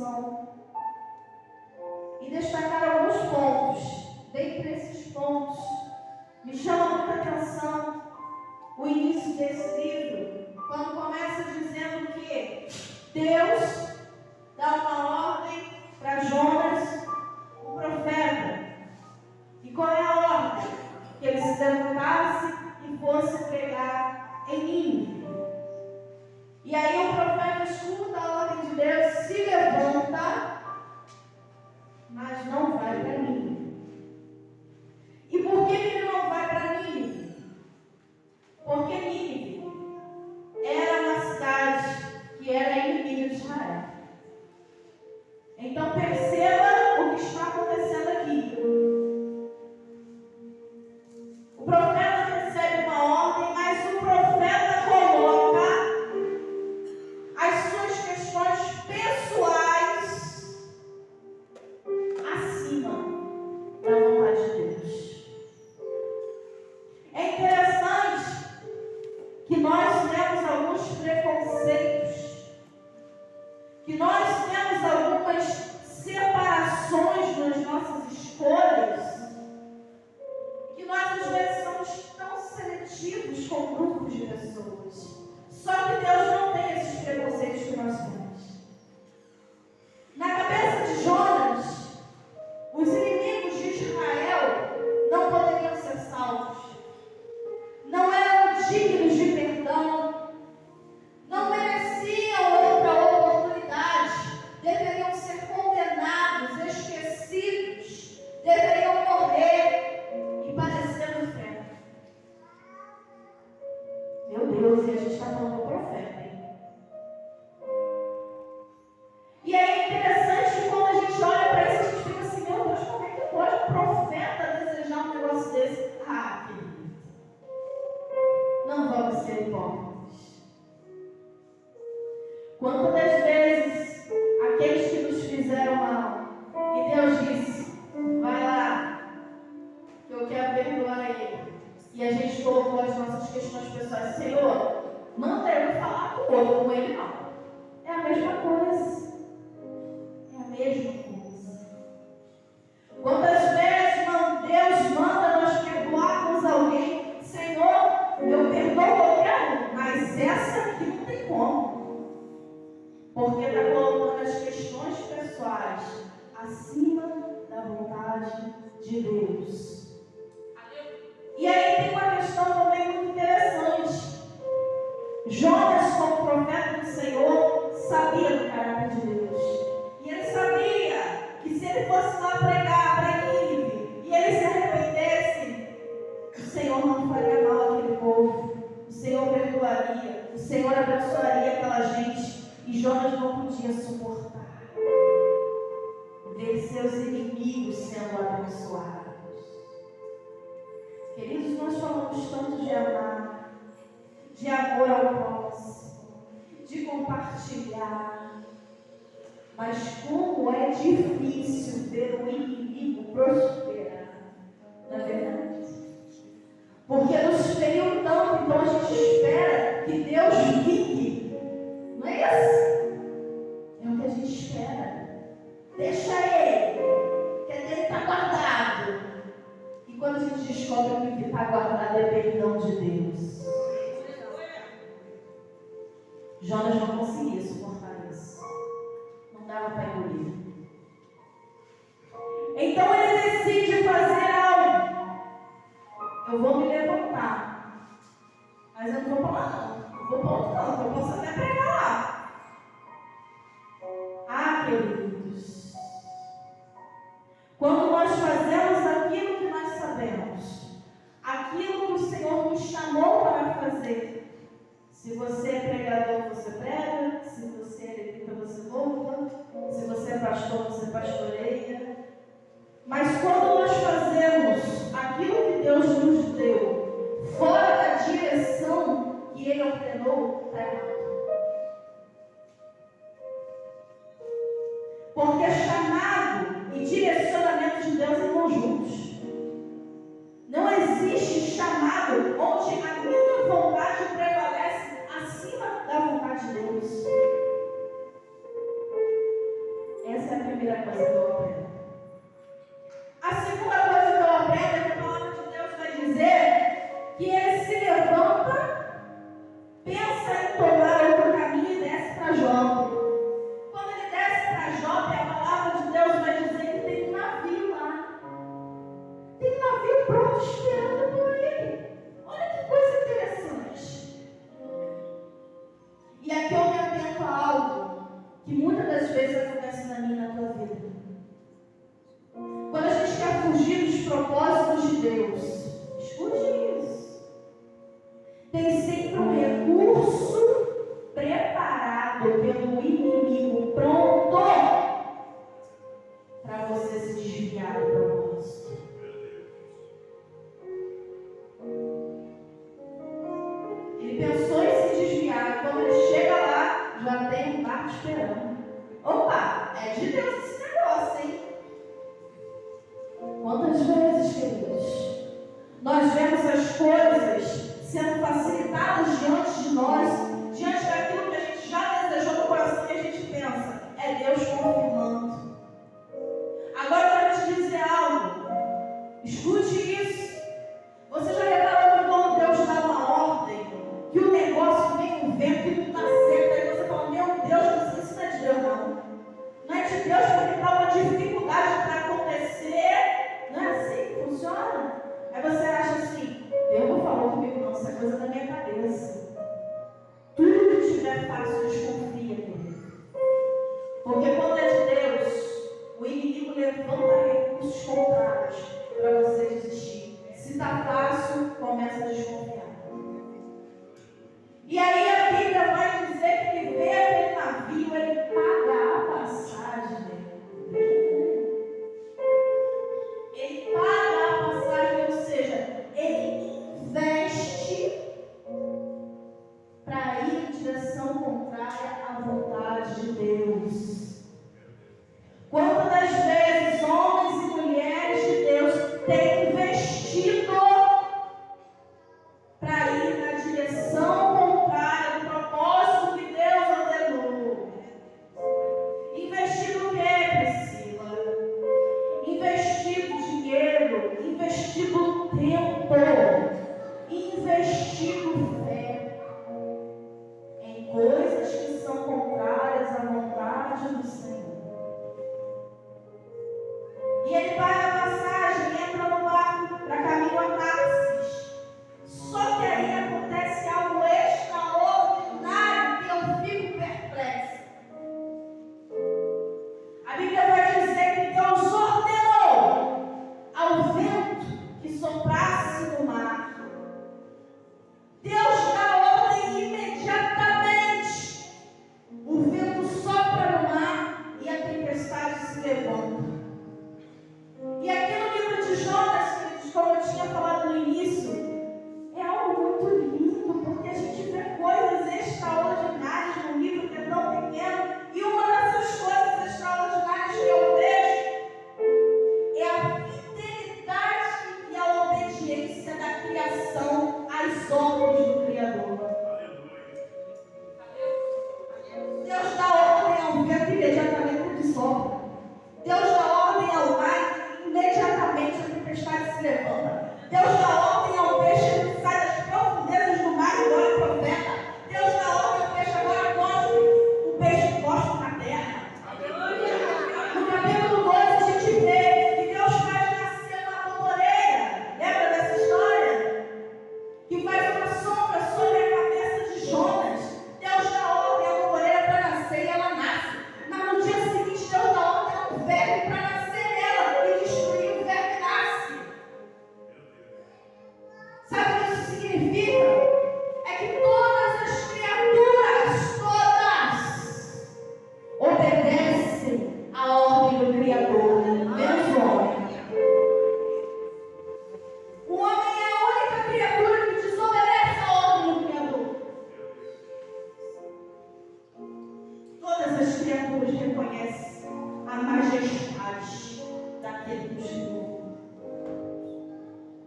introdução e destacar alguns pontos. Dentre esses pontos, me chama muita atenção o início desse livro, quando começa dizendo que Deus dá uma ordem para Jonas, o profeta. E qual é a ordem? Que ele se levantasse e fosse pregar em Nínive. E aí o profeta escuta a ordem de Deus, se levanta, mas não vai para Nínive. E por que ele não vai para Nínive? Porque Nínive era uma cidade que era inimiga de Israel. Então perceba o que está acontecendo aqui. O profeta recebe uma ordem, mas o profeta coloca as suas questões pessoais acima da vontade de Deus. É interessante que nós temos alguns preconceitos, que nós temos algumas separações nas nossas escolhas, que nós às vezes somos tão seletivos com grupos de pessoas. Só que Deus não tem esses preconceitos que nós temos. Na cabeça de Jonas, os inimigos de Israel não poderiam ser salvos, não eram dignos de perdão, não mereciam outra oportunidade, deveriam ser condenados, esquecidos, deveriam morrer e padecer no inferno. Meu Deus, e a gente está falando do profeta, hein? E é interessante que quando a gente olha para isso, a gente fica assim, meu Deus, como é que pode um profeta desejar um negócio desse? Ah, querido, não vamos ser hipócritas. Quantas das vezes aqueles que nos fizeram mal, e Deus disse, vai lá, que eu quero perdoar ele, e a gente colocou as nossas questões pessoais, Senhor, manda eu falar com o outro, com ele não. É a mesma coisa. É a mesma coisa. Quantas vezes Deus manda nós perdoarmos alguém, Senhor, eu perdoo qualquer um, mas essa aqui não tem como. Porque está colocando as questões pessoais acima da vontade de Deus. E aí tem uma questão também muito interessante. Jonas, como profeta do Senhor, sabia do caráter de Deus. E ele sabia que se ele fosse lá pregar para Nínive e ele se arrependesse, o Senhor não faria mal àquele povo. O Senhor perdoaria, o Senhor abençoaria aquela gente. E Jonas não podia suportar ver seus inimigos sendo abençoados. Queridos, nós falamos tanto de amar, de amor ao próximo, de compartilhar, mas como é difícil ver o inimigo prosperar, não é verdade? Porque nos feriu tanto, então a gente espera que Deus vingue, não é isso? É o que a gente espera. Deixa ele, que ele está guardado. E quando a gente descobre que o que está guardado é perdão de Deus. Jonas não conseguia suportar isso. Não dava para engolir. Então ele decide fazer algo. Eu vou me levantar. Mas eu não vou para lá não. Eu vou para outro canto. Eu posso até pregar lá. Ah, queridos. Quando nós fazemos aquilo que nós sabemos, aquilo que o Senhor nos chamou para fazer, se você é pregador, você prega, se você é levita, você louva, se você é pastor, você pastoreia. Mas quando nós fazemos aquilo que Deus nos deu, fora da direção que Ele ordenou, está errado. Porque chamado e direcionamento de Deus andam juntos. Não existe chamado onde a minha vontade prevalece acima da vontade de Deus. primeira coisa que eu aprendo. A segunda coisa que eu aprendo é que a palavra de Deus vai dizer que ele se levanta, pensa em tomar outro caminho e desce para Jope. Quando ele desce para Jope, a palavra de Deus vai dizer que tem um navio lá. Tem um navio pronto esperando por ele. Olha que coisa interessante. E aqui eu me atento a algo que muitas das vezes acontece na minha e na tua vida. Quando a gente quer fugir dos propósitos de Deus, escute isso. Tem sempre um recurso preparado pelo inimigo, pronto para você se desviar do propósito. Ele pensou em se desviar, e quando ele chega lá, já tem um barco esperando. Opa, é de Deus esse negócio, hein? Quantas vezes, queridos, nós vemos as coisas sendo facilitadas diante de nós, diante daquilo que a gente já desejou no coração e a gente pensa, é Deus confirmando. Agora eu quero te dizer algo, escute isso. Você já reparou que quando Deus dá uma ordem, que o negócio vem um vento e não está certo, aí você fala, meu Deus, isso não é de Deus não. Não é de Deus porque está uma dificuldade para acontecer. Não é assim que funciona? Aí você acha assim, Deus não falou comigo não, isso é coisa da minha cabeça. Tudo que estiver fácil, desconfia dele. Porque quando é de Deus, o inimigo levanta recursos contrários para você desistir. Se está fácil, começa a desconfiar. E aí a Bíblia vai dizer que ele vê aquele navio, ele paga a passagem dele. Ele paga a passagem, ou seja, ele investe para ir em direção contrária à vontade de Deus. Quantas das vezes homens e mulheres de Deus têm investido para ir na direção contrária do propósito que Deus ordenou? Investido o quê, Priscila? Investido dinheiro, investido tempo, investido fé em coisas que são contrárias à vontade do Senhor. E ele paga a passagem, entra no barco para caminho a Tarsis. Só que aí acontece algo extraordinário que eu fico perplexa. A Bíblia vai dizer que Deus ordenou ao vento que soprasse no mar. Deus dá ordem imediatamente. O vento sopra no mar e a tempestade se levanta. E aqui no livro de Jonas, queridos, como eu tinha falado no início, é algo muito lindo, porque a gente vê coisas extraordinárias no livro que é tão pequeno. E uma dessas coisas extraordinárias que eu vejo é a fidelidade e a obediência da criação às ordens do Criador. Deus dá ordem ao vento, imediatamente ele sopra. Deus dá ordem ao mar, imediatamente a tempestade se levanta. Deus dá ordem ao peixe, ele sai das profundezas do mar e agora profeta. Deus dá ordem ao peixe, agora cospe. O peixe cospe na terra. No capítulo 2 a gente vê que Deus faz nascer uma bomboreira. Lembra dessa história? Que faz uma sombra sobre a cabeça de Jonas. Deus dá ordem à bomboreira para nascer e ela nasce. Mas no dia seguinte Deus dá ordem ao verme para nascer nela e destruir o verme nasce. Sabe o que isso significa? É que todas as criaturas, todas, obedecem à ordem do Criador, menos o homem. O homem é a única criatura que desobedece à ordem do Criador. Todas as criaturas reconhecem a majestade daquele que nos criou.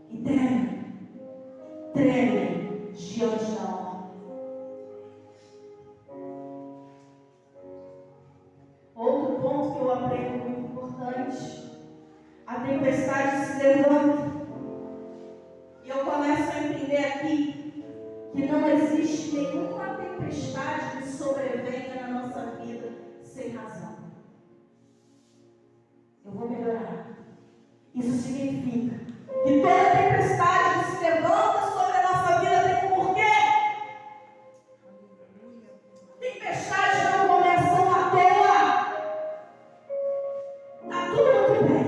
E tremem diante da ordem. Outro ponto que eu aprendo muito importante. A tempestade se levanta. E eu começo a entender aqui que não existe nenhuma tempestade que sobrevenha na nossa vida sem razão. Eu vou melhorar. Isso significa que toda tempestade que se levanta sobre a nossa vida tem um porquê. Tempestades não começam à toa. Está tudo muito bem.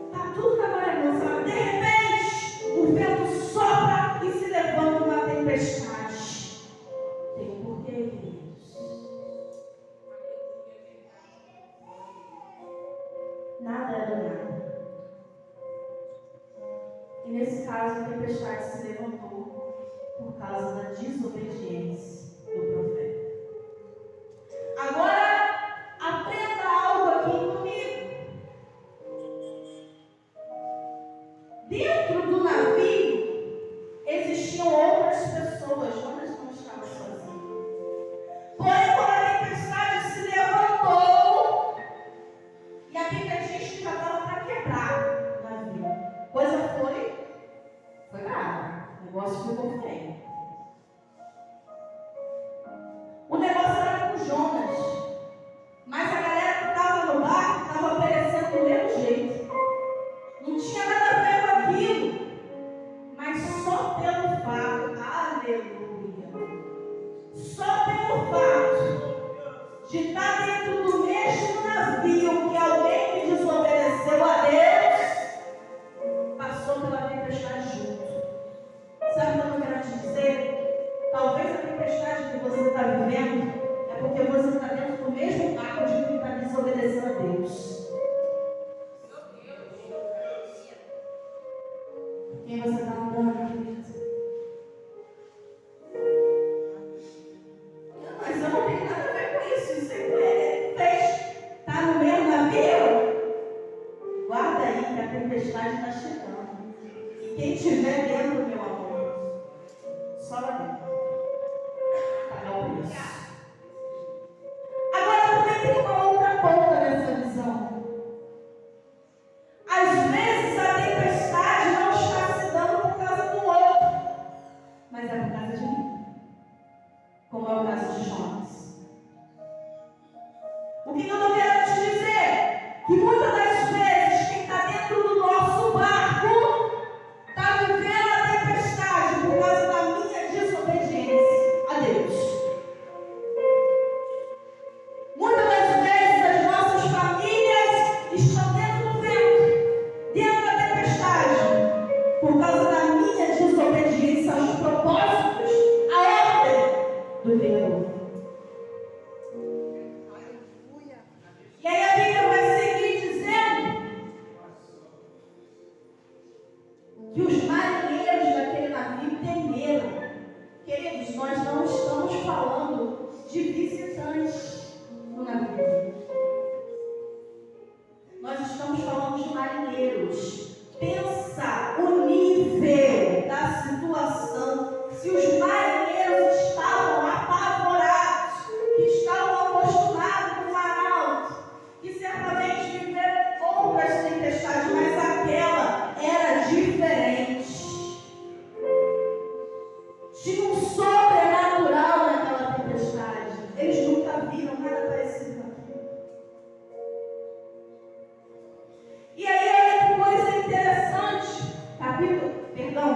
Está tudo trabalhando. De repente, o vento sopra e se levanta uma tempestade. Tem um porquê, queridos. Nada é do nada. E nesse caso, a tempestade se levantou por causa da desobediência do profeta. Agora, aprenda algo aqui comigo. Dentro do navio, existiam outras pessoas. Jonas não estava sozinho. Porém, quando a tempestade se levantou, e a Bíblia diz que já estava para quebrar o navio. Coisa foi grave. O negócio ficou feio. O negócio era com Jonas. Mas a galera que estava no barco estava perecendo do mesmo jeito. Não tinha nada a ver com aquilo. Mas só pelo fato, aleluia, só pelo fato de estar dentro do mesmo navio que alguém que desobedeceu a Deus, passou pela tempestade junto. Sabe o que eu quero te dizer? Talvez a tempestade que você está vivendo é porque você está dentro do mesmo barco de quem está desobedecendo a Deus. Quem você está andando, querido? Mas eu não tenho nada a ver com isso. Isso ele fez. Está no mesmo navio? Guarda aí que a tempestade está chegando. E quem estiver dentro, meu amor, só lá dentro. Pagar o preço. Agora também tem uma outra ponta nessa visão. Às vezes a tempestade não está se dando por causa do outro, mas é por causa de mim. Como é o caso de Jonas. O que eu estou querendo te dizer? Que muitas das vezes quem está dentro do nosso barco está vivendo a tempestade por causa da minha desobediência a Deus. Muitas das vezes as nossas famílias estão dentro do vento, dentro da tempestade, por causa da minha desobediência aos propósitos, à ordem do Deus. E aí a Bíblia vai seguir dizendo que os marinheiros daquele navio temeram. Queridos, nós não estamos falando de visitantes no navio. Nós estamos falando de marinheiros. Pensa o nível da situação. Se os marinheiros estavam apavorados, que estavam acostumados com o mar alto, que certamente viveram outras tempestades, mas aquela era diferente. Tinha um sobrenatural naquela tempestade. Eles nunca viram nada parecido com aquilo. E aí, olha que coisa interessante.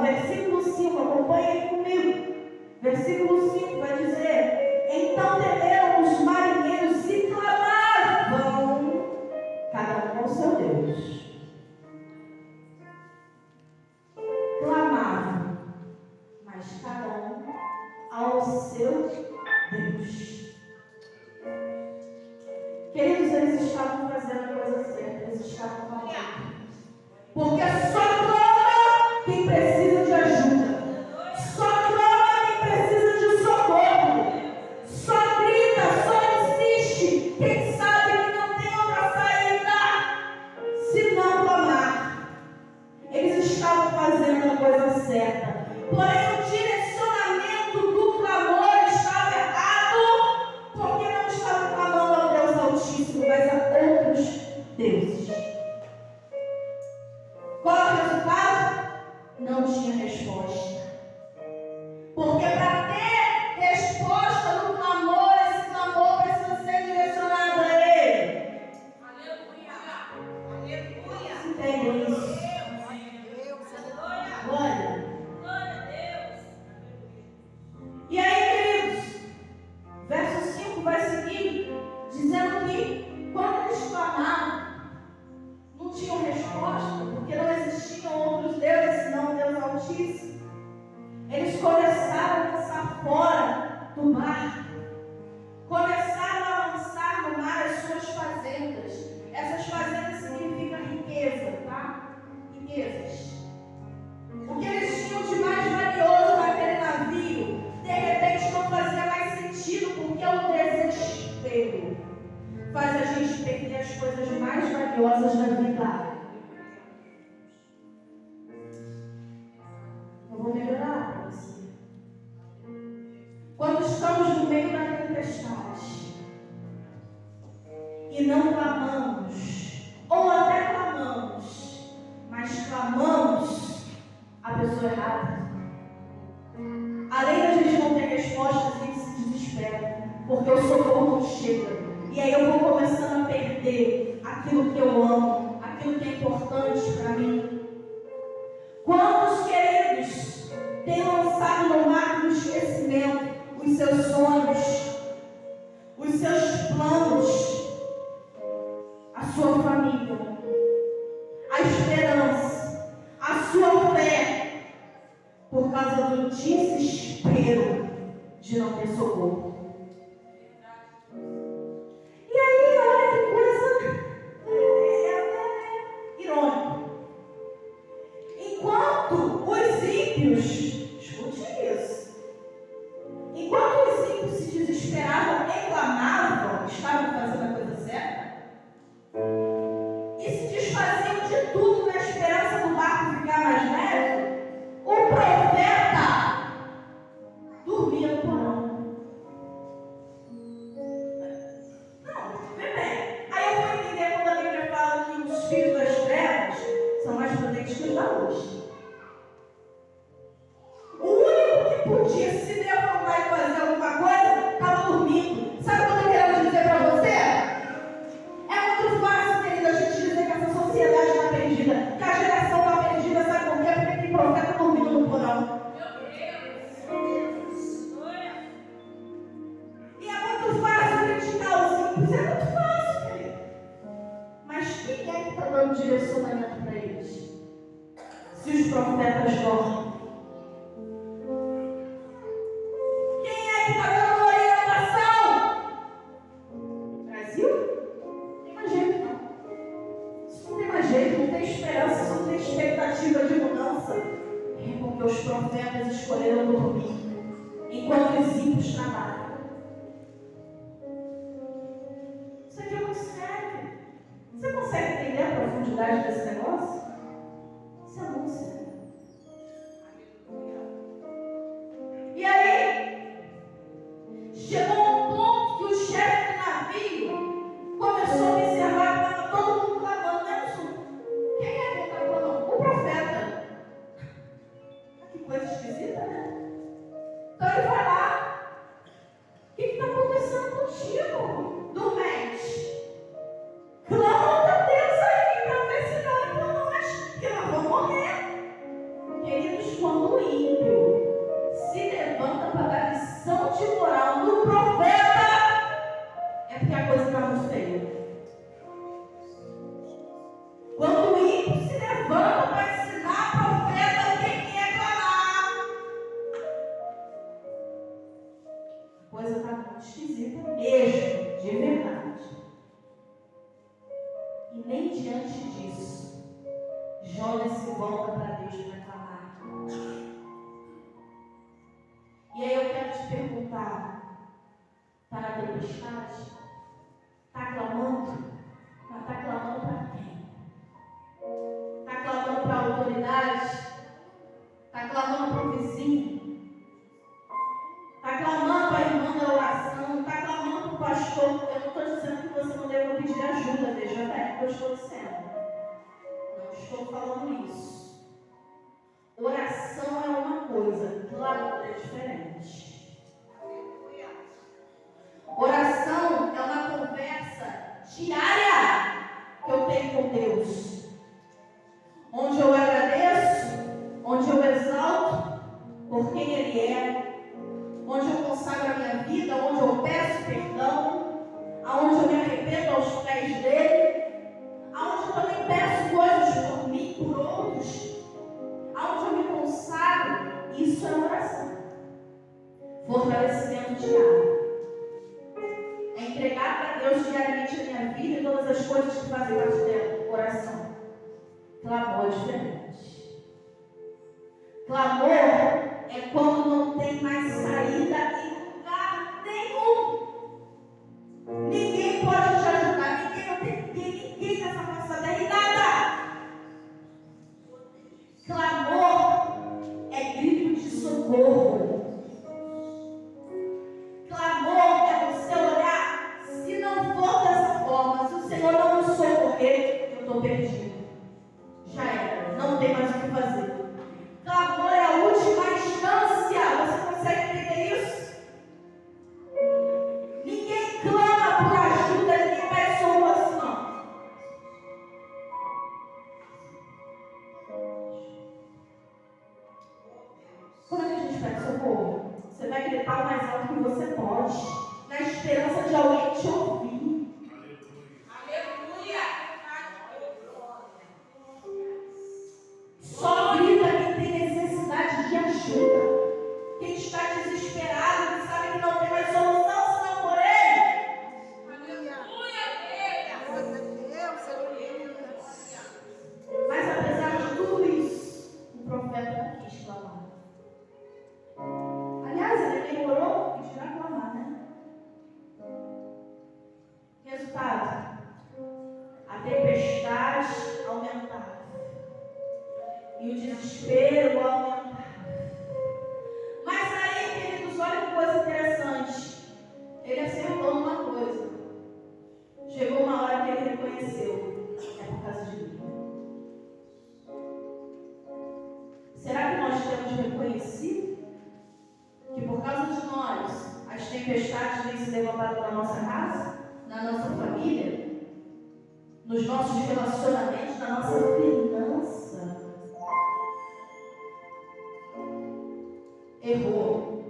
Versículo 5, acompanha aí comigo. Versículo 5 vai dizer: então temeram os marinheiros e clamavam, cada um ao seu Deus. Clamavam, mas cada um ao seu Deus. Queridos, eles estavam fazendo a coisa certa, eles estavam falando. Porque só clama quem precisa de ajuda. Só clama quem precisa de socorro. Só grita, só insiste quem sabe que não tem outra saída se não clamar. Eles estavam fazendo a coisa certa. Porém, o direcionamento do clamor estava errado, porque não estavam clamando ao Deus Altíssimo, mas a outros faz a gente perder as coisas mais valiosas da vida. Eu vou melhorar para você. Quando estamos no meio da tempestade e não clamamos, ou até clamamos, mas clamamos a pessoa errada. Além da gente não ter respostas, a gente se desespera, porque o socorro não chega. E aí eu vou começando a perder aquilo que eu amo, aquilo que é importante para mim. Quantos queridos têm lançado no mar do esquecimento os seus sonhos, os seus planos, a sua família, a esperança, a sua fé, por causa do desespero de não ter socorro. E aí, olha que coisa irônica. Enquanto os ímpios, escute isso, enquanto os ímpios se desesperavam, reclamavam, estavam fazendo a coisa certa, e se desfaziam de tudo na esperança do barco ficar mais leve, o profeta dormia no porão. Não, vê bem. Aí eu vou entender quando a Bíblia fala que os filhos das trevas são mais prudentes que os da luz. O único que podia se levantar e fazer alguma coisa estava dormindo. Sabe o que eu quero dizer para você? É muito fácil, querido, a gente dizer que essa sociedade está perdida, que a geração está perdida, sabe por quê? Porque tem profeta dormindo no porão. E é muito fácil criticar os ímpios, é muito fácil, querido. Mas quem é que está dando direcionamento para eles? Se os profetas dormem. Quem é que está dando orientação? Brasil? Não tem mais jeito, não. Isso não tem mais jeito, não tem esperança, isso não tem expectativa de mudança. É porque os profetas escolheram dormir, enquanto os ímpios trabalham. Isso aqui é muito sério. Você consegue entender a profundidade desse negócio? Isso é muito sério. E aí, chegou um ponto que o chefe do navio começou a observar que estava todo mundo clamando, né? Quem é que está clamando? O profeta. Que coisa esquisita, né? Então ele vai lá. O que está acontecendo contigo, dormente? Clama a Deus aí para ver se não é por nós, porque nós vamos morrer. Queridos, quando o ímpio se levanta para dar lição de moral no profeta, é porque a coisa está muito feia. Quando o ímpio se levanta para ensinar a profeta o que é clamar, a coisa está muito esquisita mesmo, de verdade. E nem diante disso, Jonas se volta para Deus para clamar. E aí eu quero te perguntar, está na tempestade? Está clamando? Mas está clamando para quem? Está clamando para a autoridade? Está clamando para o vizinho? Está clamando para a irmã da oração? Está clamando para o pastor? Eu não estou dizendo que você não deva pedir ajuda, veja bem o que eu estou dizendo. Não estou falando isso. Oração é uma coisa, clamor é diferente. Oração é uma conversa diária que eu tenho com Deus, onde eu agradeço, onde eu exalto por quem Ele é, onde eu consagro a minha vida, onde eu peço perdão, aonde eu me arrependo aos pés dele, aonde eu também peço coisas por mim, por outros, aonde eu me consagro. Isso é oração. Fortalecimento diário. É entregar para Deus diariamente a minha vida e todas as coisas que fazem parte dela. Oração. Clamor é diferente. Clamor é quando não tem mais saída em lugar nenhum. Ninguém pode te ajudar. estou perdido. Já era, não tem mais o que fazer. Clamor é a última instância. Você consegue entender isso? Ninguém clama por ajuda, ninguém pede solução. Como é que a gente pede socorro? Você vai gritar o mais alto que você pode, na esperança de alguém te ouvir. Aleluia! Só grita quem tem necessidade de ajuda. Quem está desesperado, que sabe que não tem mais solução senão por ele. Mas apesar de tudo isso, o profeta não quis clamar. Aliás, ele demorou e dirá clamar, né? Resultado: a tempestade aumentava e o desespero aumentava. Mas aí, queridos, olha que coisa interessante. Ele acertou uma coisa. Chegou uma hora que ele reconheceu: é por causa de mim. Será que nós temos reconhecido que por causa de nós as tempestades têm se levantado na nossa casa, na nossa família, nos nossos relacionamentos, na nossa finança? Errou,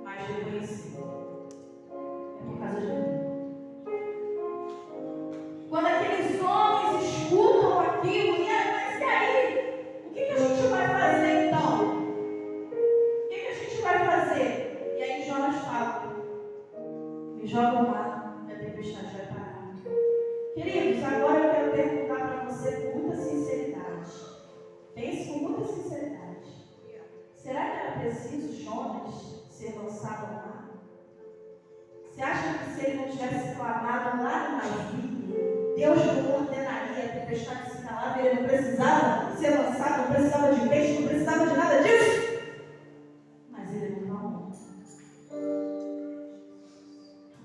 mas reconheceu. É por causa de mim. Quando aqueles homens escutam aquilo, mas e aí? O que a gente vai fazer então? O que a gente vai fazer? E aí Jonas fala: me joga o mar, e a tempestade vai parar. Queridos, agora eu quero perguntar para você com muita sinceridade. Pense com muita sinceridade. Será que era preciso Jonas ser lançado ao mar? Você acha que se ele não tivesse clamado lá no navio, Deus não ordenaria a tempestade se calar? Ele não precisava ser lançado, não precisava de peixe, não precisava de nada disso? Mas ele não clamou.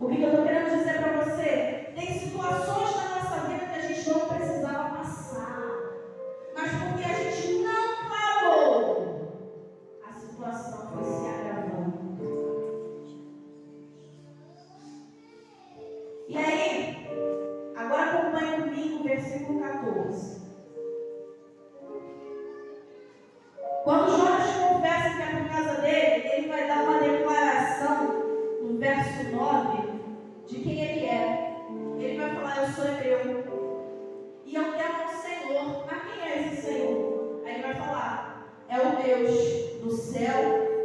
O que eu estou querendo dizer para você? Tem situações na nossa vida que a gente não precisava passar, mas porque a gente não clamou, a situação foi se agravando. E aí, agora acompanhe comigo o versículo 14. Quando Jonas confessa que é por causa dele, ele vai dar uma declaração no verso 9 de quem ele é. Ele vai falar: eu sou hebreu e eu temo ao Senhor. Mas quem é esse Senhor? Aí ele vai falar: é o Deus do céu,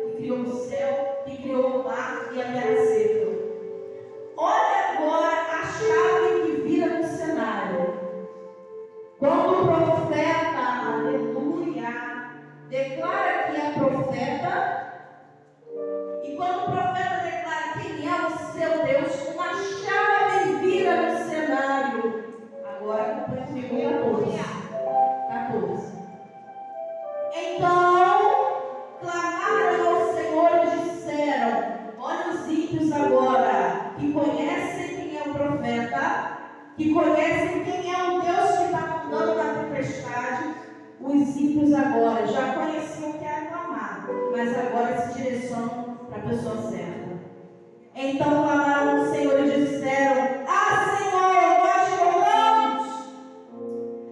que criou o céu, que criou o mar e a terra seca. Olha agora a chave que vira no cenário. Quando o profeta, aleluia, declara que é profeta, e quando o profeta declara quem é o seu Deus, uma chave vira no cenário. Agora, comigo 14. Então, clamaram ao Senhor e disseram: olha os ímpios agora, que conhecem quem é o profeta, que conhecem quem é o Deus que está mandando na tempestade. Os ímpios agora já conheciam o que era clamar, mas agora se direcionam para a pessoa certa. Então clamaram ao Senhor e disseram: ah, Senhor, nós te louvamos.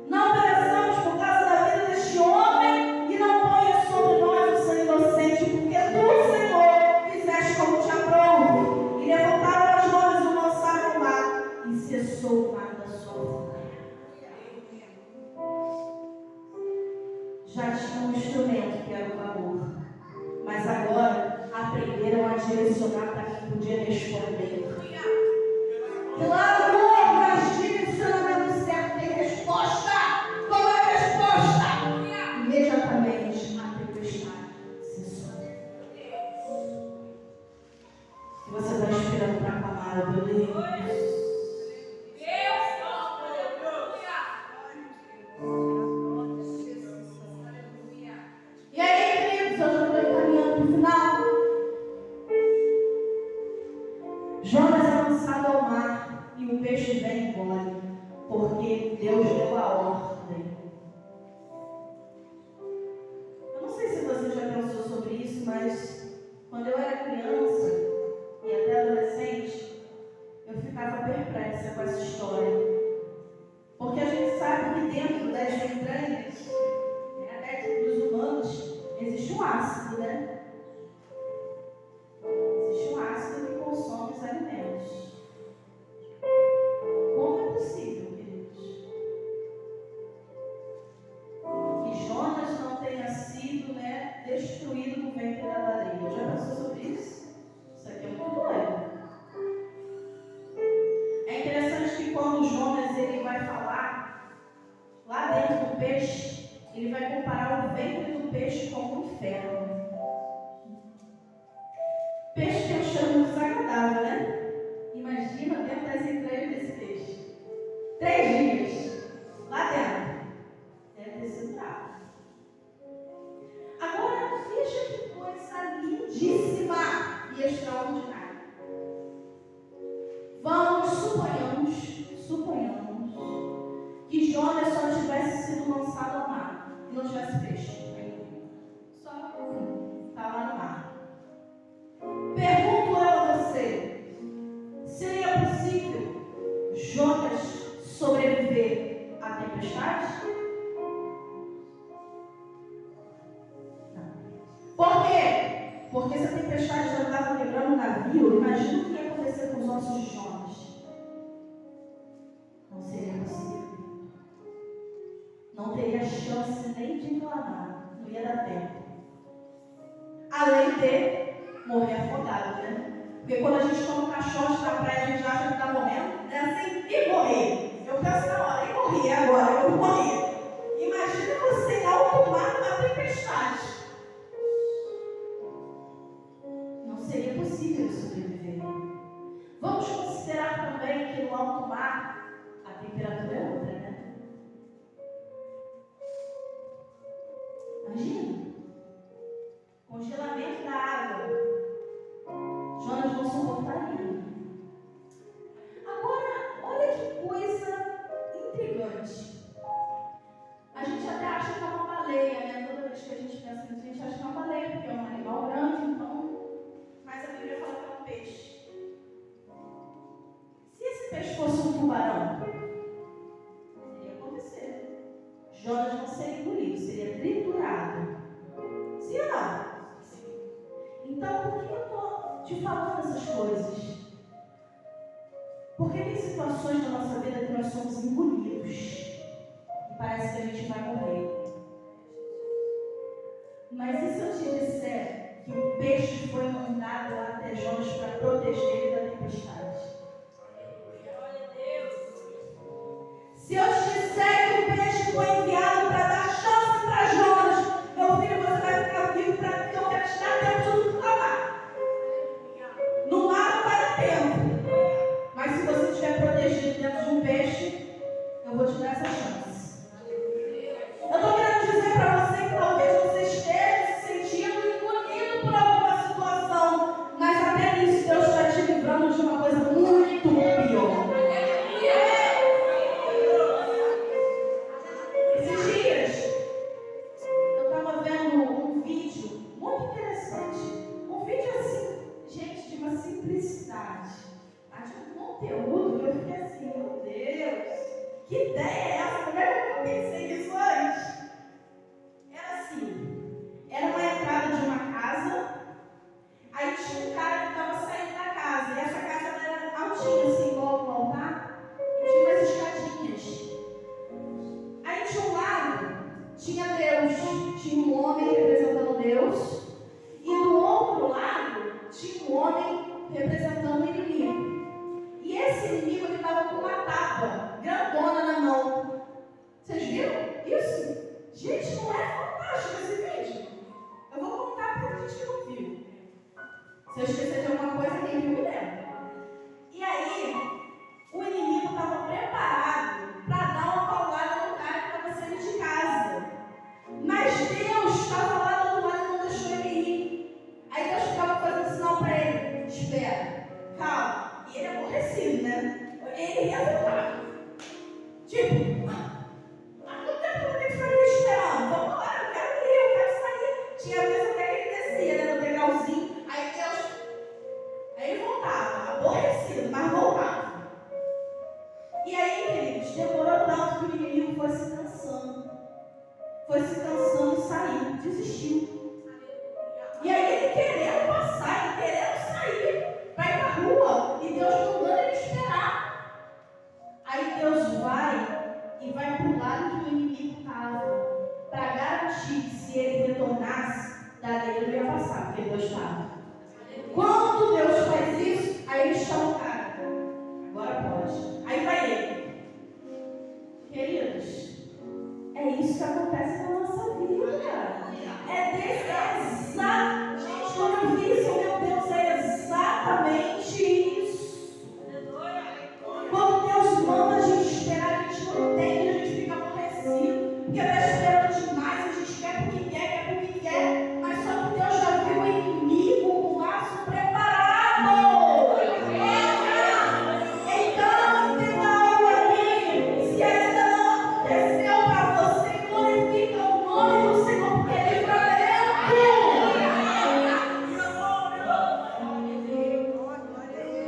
Não pereçamos por causa da vida deste homem, e não ponha sobre nós o sangue inocente, porque tu, Senhor, fizeste como te aprouve. E levantaram as mãos e o lançaram no mar, e cessou o mar da sua fúria. Já tinham um instrumento que era o clamor, mas agora aprenderam a direcionar para quem podia responder. Clamor, mas direcionamento certo tem resposta. Qual é a resposta? Imediatamente a tempestade cessou. E você está esperando para clamar, meu Deus. E aí, queridos, eu já estou encaminhando para o final. Jonas é lançado ao mar e o porque Deus deu a ordem. Eu não sei se você já pensou sobre isso, mas quando eu era criança e até adolescente, eu ficava perplexa com essa história. Porque a gente sabe que dentro das entranhas, até dos humanos, existe um ácido, né? Existe um ácido que consome os alimentos. Como é possível, queridos, que Jonas não tenha sido, destruído no ventre da baleia? Já pensou sobre isso? Isso aqui é muito doido. É interessante que quando Jonas ele vai falar lá dentro do peixe, ele vai comparar o ventre do peixe com o inferno. Peixe tem um cheiro muito desagradável, né? Imagina dentro das entranhas desse peixe. 3 dias lá dentro. Deve ter sido bravo. Agora, veja que coisa lindíssima e extraordinária. Suponhamos que Jonas só tivesse sido lançado ao mar e não tivesse peixe. Só está lá no mar. Pergunto eu a você: seria possível Jonas sobreviver à tempestade? Não. Por quê? Porque se a tempestade já estava quebrando o navio, imagina o que ia acontecer com os ossos de Jonas. Não seria possível. Não teria chance nem de clamar. Não ia dar tempo. Além de morrer afogado, né? Porque quando a gente toma um caixote na praia, a gente acha que está morrendo, né? Assim, e morrer. Eu penso na hora, e morri agora, eu vou morrer. Imagina você em alto mar numa tempestade. Não seria possível sobreviver. Vamos considerar também que no alto mar a temperatura é outra, né? Imagina. Congelamento da água. Jonas não suportaria. Agora, olha que coisa intrigante. A gente até acha que é uma baleia, né? Toda vez que a gente pensa nisso, a gente acha que é uma baleia, porque é um animal grande, então. Mas a Bíblia fala que é um peixe. Se esse peixe fosse um tubarão, seria acontecer. Jonas não seria engolido, seria triturado. Sim ou não? Sim. Então, por que eu estou te falando essas coisas? Porque tem situações na nossa vida que nós somos engolidos e parece que a gente vai morrer. Mas e se eu te disser que o peixe foi mandado lá até Jonas para proteger ele da tempestade? Glória a Deus! Se eu te disser que o peixe foi enviado para dar chance para Jonas, meu filho, você vai ficar vivo para que eu quero te dar tempo de clamar. No mar não vai dar tempo. Mas se você estiver protegido dentro de um peixe, eu vou te dar essa chance. Eu estou querendo dizer para você que talvez você esteja se sentindo engolido por alguma situação, mas até nisso Deus está te livrando de uma coisa muito pior. Esses dias, eu estava vendo um vídeo muito interessante. Um vídeo assim, gente, de uma simplicidade. Mas de um conteúdo que eu fiquei assim, meu Deus, que ideia é essa? Como é que eu pensei nisso antes? Era assim, era uma entrada de uma casa, aí tinha um cara que estava saindo da casa, e essa casa era altinha, assim, igual um altar, e tinha umas escadinhas. Aí de um lado, tinha Deus, tinha um homem representando Deus, e do outro lado, tinha um homem representando o inimigo. E esse inimigo, ele estava com uma tábua grandona na mão. foi se cansando e saiu, desistiu. E aí ele querendo passar, ele querendo sair para ir para a rua, e Deus mandando ele esperar. Aí Deus vai e vai para o lado que o inimigo estava, para garantir que se ele retornasse, dali ele não ia passar, porque Deus estava. Quando Deus faz isso, aí ele chama o cara. Agora pode. Aí vai ele. Queridos, é isso que acontece na nossa vida. É exato. Gente, quando eu vi isso, meu Deus, é exatamente isso. Quando Deus manda a gente esperar, a gente não tem, a gente fica aborrecido. Porque está esperando demais, a gente quer porque quer. Mas só que Deus já viu o inimigo com o laço preparado. Então, tem algo aqui. Se ainda não aconteceu para você, glorifica o nome do Senhor, porque Ele é livramento.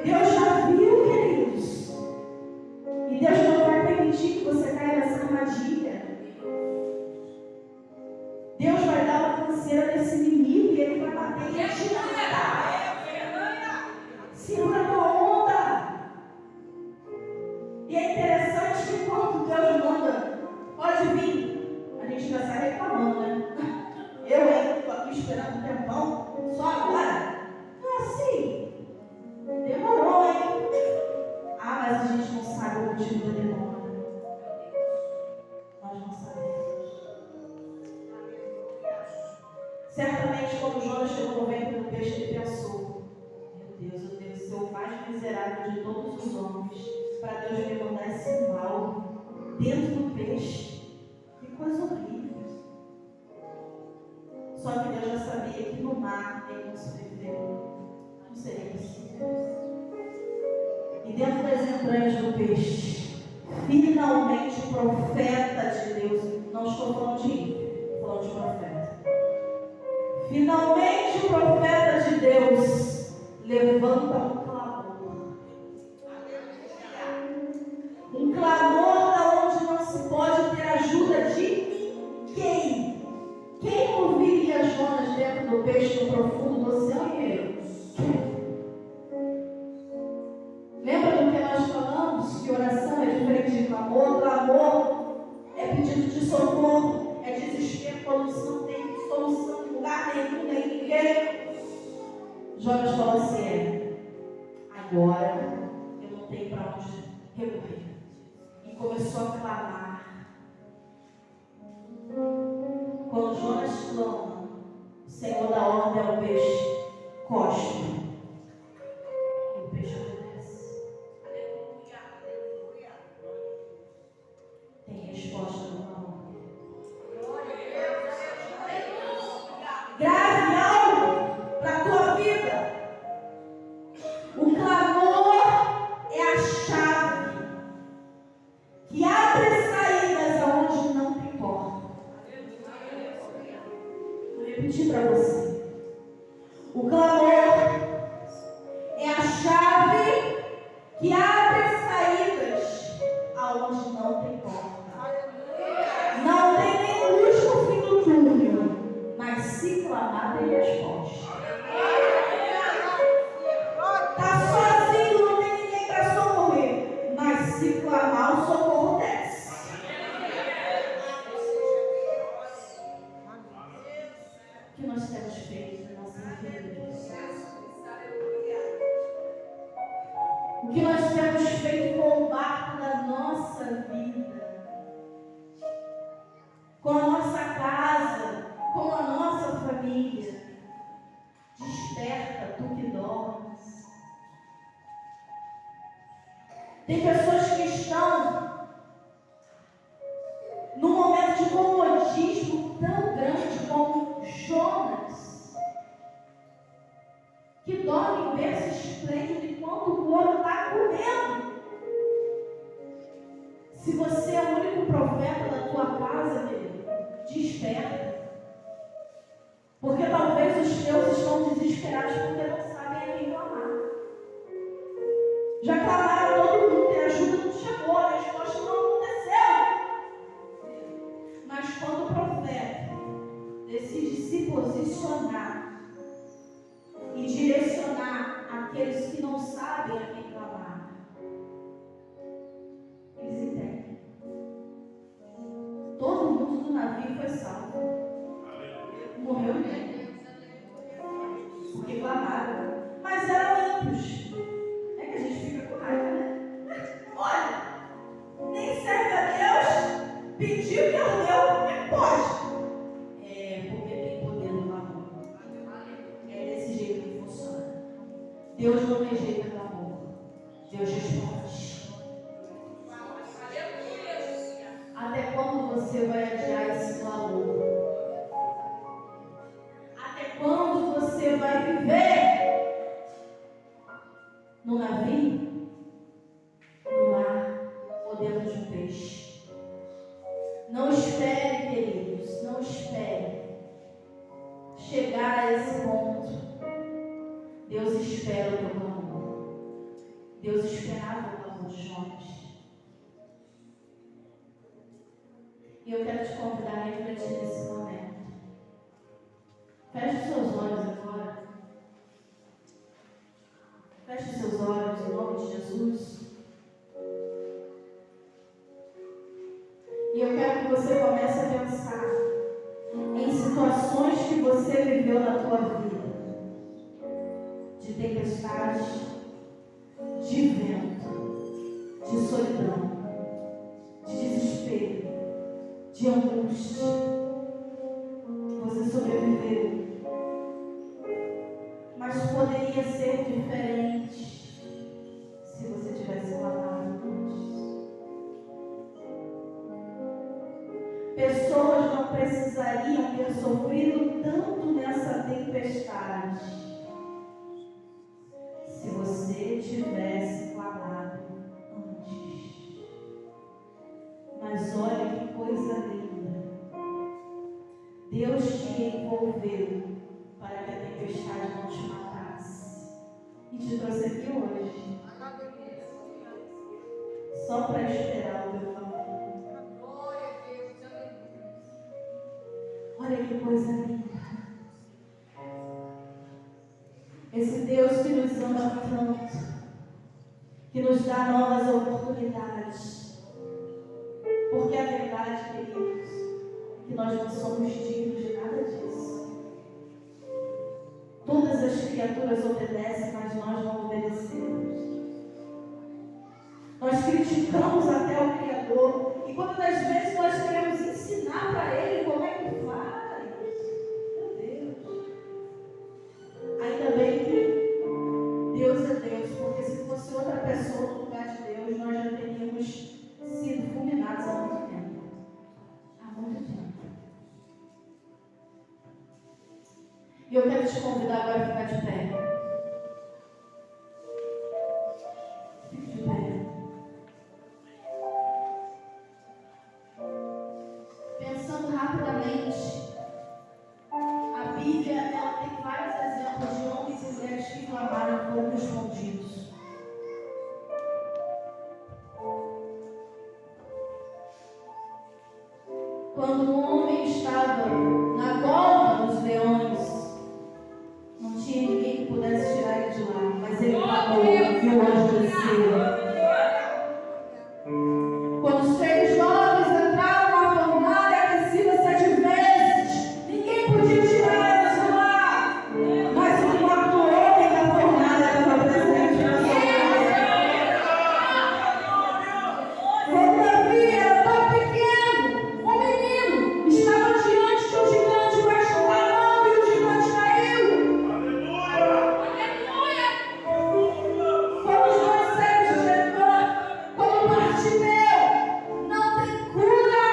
Deus já viu, queridos. E Deus não vai permitir que você caia nessa armadilha. Deus vai dar uma canseira desse inimigo e ele vai bater e te matar. Segura a tua onda. E é interessante que quando Deus manda, pode vir, a gente já sai reclamando, né? Eu estou aqui esperando um tempão, só agora. É assim. Demorou, hein? Ah, mas a gente não sabe o motivo da demora. Nós não sabemos. Certamente, quando Jonas chegou no ventre do peixe, ele pensou: meu Deus, eu devo ser o mais miserável de todos os homens, para Deus me mandar esse mal dentro do peixe. Que coisa horrível. Só que Deus já sabia que no mar ele não sobreviveu. Não seria possível. E dentro das entranhas do peixe, finalmente o profeta de Deus, não estou falando de ímpio, estou falando de profeta. Finalmente o profeta de Deus levanta um clamor. Um clamor da onde não se pode ter ajuda de ninguém. Quem ouviria Jonas dentro do peixe no profundo do oceano? Lembra do que nós falamos? Que oração é diferente de clamor. Clamor é pedido de socorro, é desespero quando não tem solução em lugar nenhum, nem ninguém. Jonas falou assim: agora eu não tenho para onde recorrer. E começou a clamar. Quando Jonas clama, o Senhor dá ordem ao peixe: cospe. E o peixe obedece. Tem resposta no clamor. Grave algo para a tua vida. O clamor é a chave que abre saídas aonde não tem porta. Vou repetir para você. O clamor é a chave que abre saídas aonde não tem porta. Não tem nem luz no fim do túnel, mas se clamar tem resposta. Está sozinho, não tem ninguém para socorrer, mas se clamar o socorro desce. O que nós temos feito na nossa vida? O que nós temos feito com o barco da nossa vida? Com a nossa casa, com a nossa família? Desperta, tu que dormes. Tem pessoas que estão num momento de comodismo tão grande como Jonas, que dorme em berço esplêndido enquanto o ouro está comendo. Se você é o único profeta da tua casa, querido, desperta. Porque talvez os teus estão desesperados porque não sabem a quem clamar. Já clamaram a todo mundo e a ajuda não chegou, a resposta não aconteceu. Mas quando o profeta foi salvo. Morreu bem. Porque clamaram. Mas eram ímpios. É que a gente fica com raiva, né? Olha, nem serve a Deus, pediu que eu deu, como é que pode? É, porque tem poder no clamor. É desse jeito que funciona. Deus não rejeita clamor. Deus responde. Até quando você vai adiar esse clamor? Até quando você vai viver no navio, no mar ou dentro de um peixe? Não espere, queridos, não espere chegar a esse ponto. Deus espera o teu clamor. Deus esperava o clamor de Jonas. E eu quero te convidar a refletir nesse momento. Feche os seus olhos agora. Feche os seus olhos em nome de Jesus. E eu quero que você comece a pensar em situações que você viveu na tua vida. De tempestade, de vento, de solidão, de desespero, de angústia. Você sobreviveu. Mas poderia ser diferente se você tivesse clamado antes. Pessoas não precisariam ter sofrido tanto nessa tempestade se você tivesse clamado antes. Mas olha que coisa linda. Deus te envolveu para que a tempestade não te matasse. E te trouxe aqui hoje. Só para esperar o teu clamor. Olha que coisa linda. Esse Deus que nos ama tanto, que nos dá novas oportunidades. Porque a verdade, queridos, é que nós não somos dignos de nada disso. Todas as criaturas obedecem, mas nós não obedecemos. Nós criticamos até o Criador. E quantas das vezes nós queremos ensinar para Ele como é que faz? Meu Deus. Ainda bem que Deus é Deus, porque se fosse outra pessoa no lugar de Deus, nós já teríamos sido fulminados há muito tempo. Há muito tempo. E eu quero te convidar agora a ficar de pé. Fique de pé. Pensando rapidamente, a Bíblia ela tem vários exemplos de homens e mulheres que clamaram e foram respondidos. Quando um homem estava na cova dos leões, não tinha ninguém que pudesse tirar ele de lá, mas ele clamou e o anjo desceu. Quando os 3 jovens entraram na fornalha aquecida 7 vezes, ninguém podia tirar eles de lá, mas o 4º homem da fornalha estava presente na fornalha. Quando Davi era tão pequeno, um menino estava diante de um gigante, mas clamando e o gigante caiu. Aleluia! Quando os 2 cegos de Jericó, quando Bartimeu não tem cura,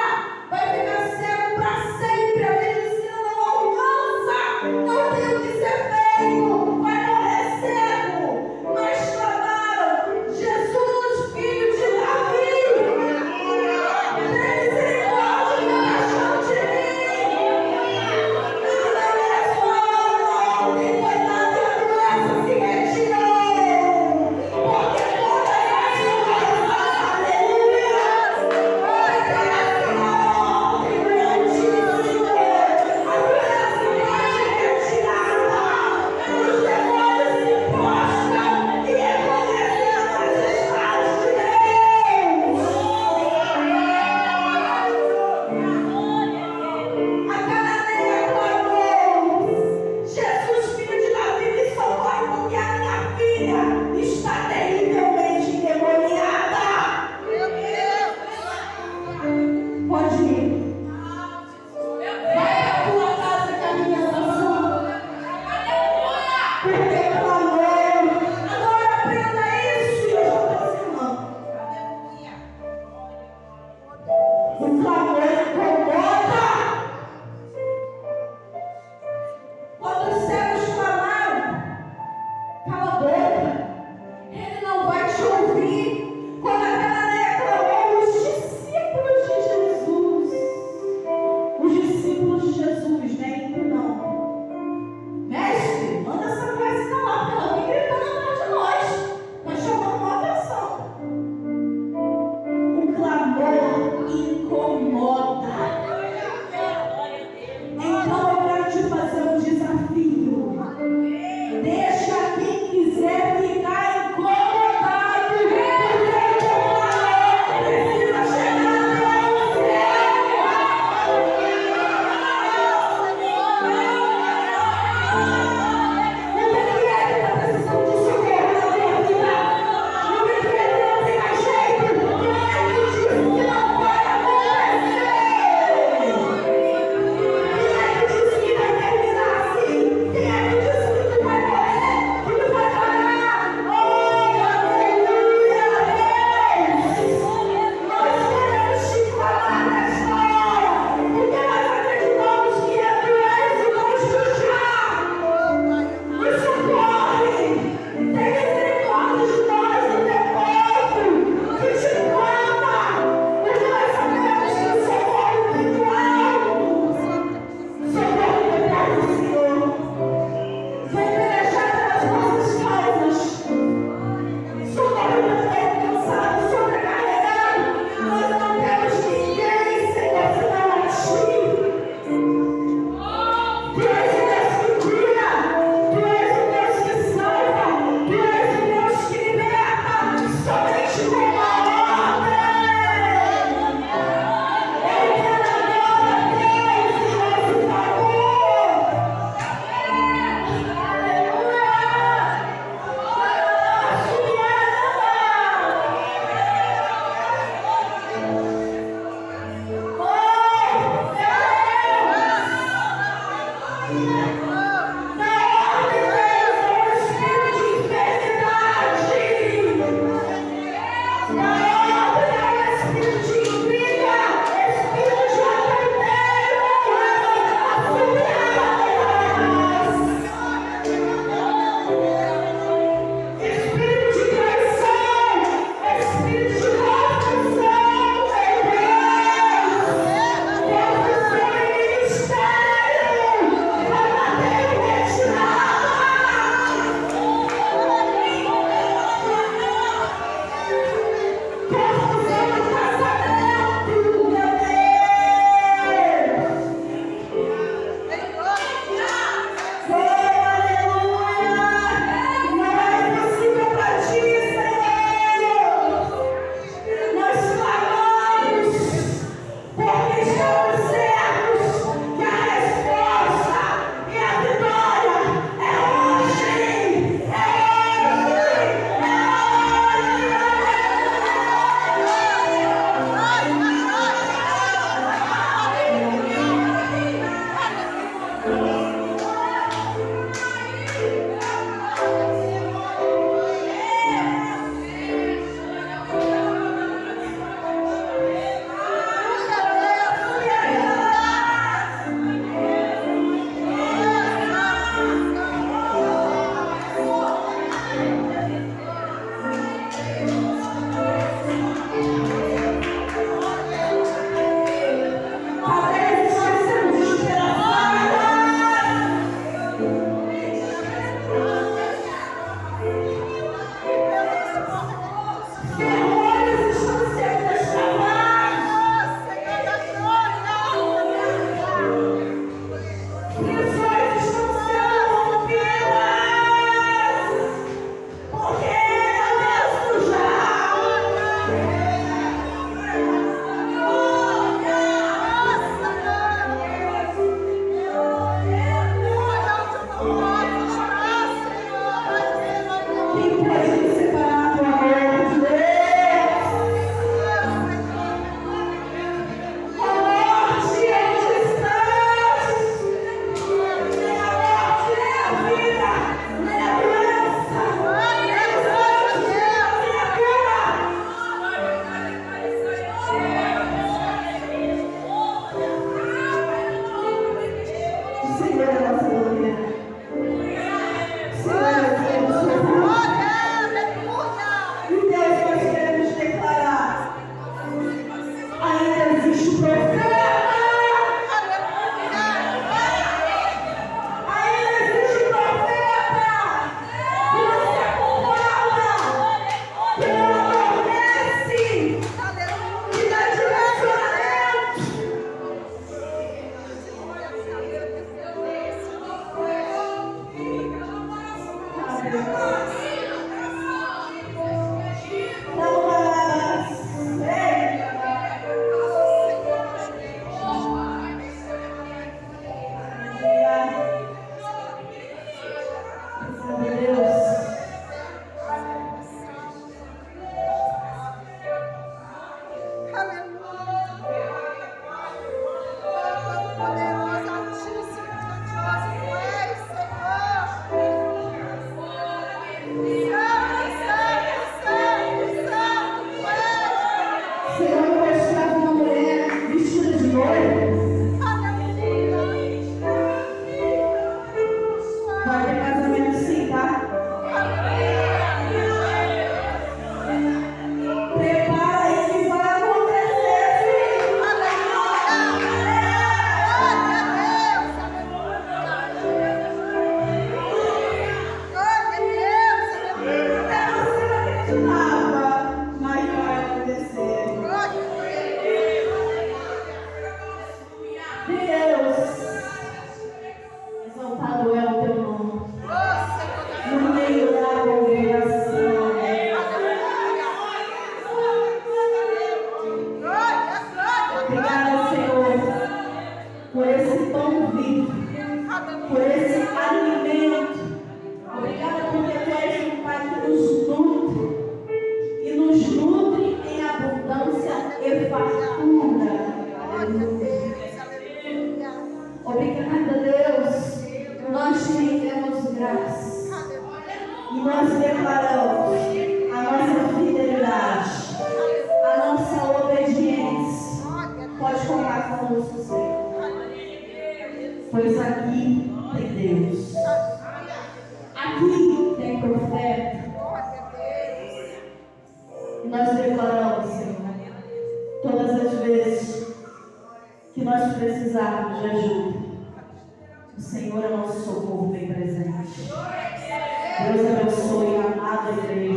vai ficar cego para sempre, a medicina não alcança, não tem o que ser feito, vai morrer cego, mas clamaram: Jesus, filho de Davi, tem misericórdia e compaixão de mim. Nada é só, ontem foi nada e a doença se retirou, porque toda essa aleluia. nutrido por esse alimento. Obrigada porque Tu és um Pai que nos nutre e nos nutre em abundância e fartura. Aleluia. Obrigada, Deus. Nós te rendemos graças e nós declaramos a nossa fidelidade, a nossa obediência. Pode contar conosco, Senhor, pois aqui tem Deus, aqui tem profeta. E nós declaramos, Senhor, todas as vezes que nós precisarmos de ajuda, o Senhor é nosso socorro bem presente. Deus abençoe a amada igreja.